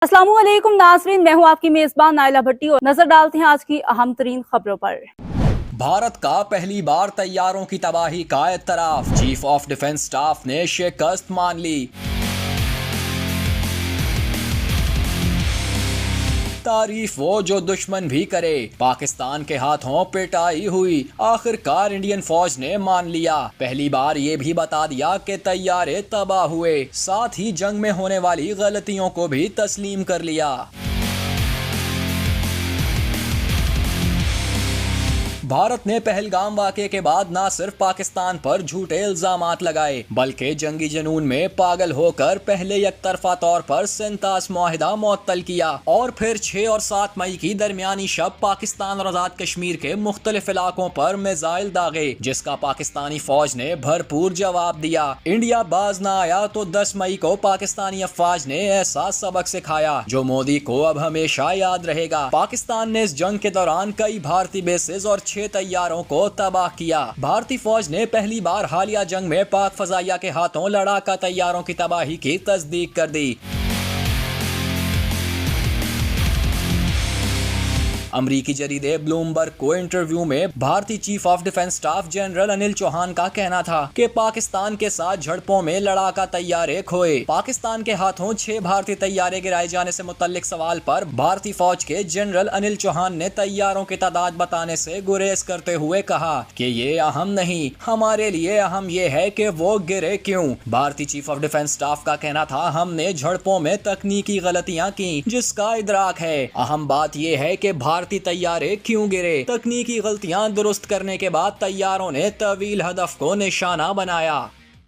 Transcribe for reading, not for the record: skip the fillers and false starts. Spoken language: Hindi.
अस्सलामुअलैकुम नाज़रीन, मैं हूं आपकी मेजबान नाइला भट्टी और नजर डालते हैं आज की अहम तरीन खबरों पर। भारत का पहली बार तैयारों की तबाही का एतराफ, चीफ ऑफ डिफेंस स्टाफ ने शिकस्त मान ली। तारीफ वो जो दुश्मन भी करे, पाकिस्तान के हाथों पिटाई हुई, आखिरकार इंडियन फौज ने मान लिया। पहली बार ये भी बता दिया कि तैयारे तबाह हुए, साथ ही जंग में होने वाली गलतियों को भी तस्लीम कर लिया। भारत ने पहलगाम वाक़े के बाद न सिर्फ पाकिस्तान पर झूठे इल्जामात लगाए, बल्कि जंगी जुनून में पागल होकर पहले एकतरफा तौर पर सिंतास मुआहिदा मुअत्तल किया और फिर 6 और 7 मई की दरमियानी शब पाकिस्तान और आज़ाद कश्मीर के मुख्तलिफ इलाकों पर मिसाइल दागे, जिसका पाकिस्तानी फौज ने भरपूर जवाब दिया। इंडिया बाज न आया तो 10 मई को पाकिस्तानी अफवाज ने ऐसा सबक सिखाया जो मोदी को अब हमेशा याद रहेगा। पाकिस्तान ने इस जंग के दौरान कई भारतीय बेसेस और 6 तैयारों को तबाह किया। भारतीय फौज ने पहली बार हालिया जंग में पाक फजाइया के हाथों लड़ाका तैयारों की तबाही की तस्दीक कर दी। अमरीकी जरीदे ब्लूमबर्ग को इंटरव्यू में भारतीय chief of defence staff general Anil Chauhan का कहना था कि पाकिस्तान के साथ झड़पों में लड़ाका तैयारे खोए। पाकिस्तान के हाथों 6 भारतीय तैयारे गिराए जाने से मुतल्लिक सवाल पर भारतीय फौज के जनरल अनिल चौहान ने तैयारों की तादाद बताने से गुरेज करते हुए कहा कि ये अहम नहीं, हमारे लिए अहम ये है कि वो गिरे क्यों। भारतीय चीफ ऑफ डिफेंस स्टाफ का कहना था, हमने झड़पों में तकनीकी गलतियां की जिसका इदराक है, अहम बात यह है कि भारतीय तैयारे क्यों गिरे। तकनीकी गलतियां दुरुस्त करने के बाद तैयारों ने तवील हदफ को निशाना बनाया।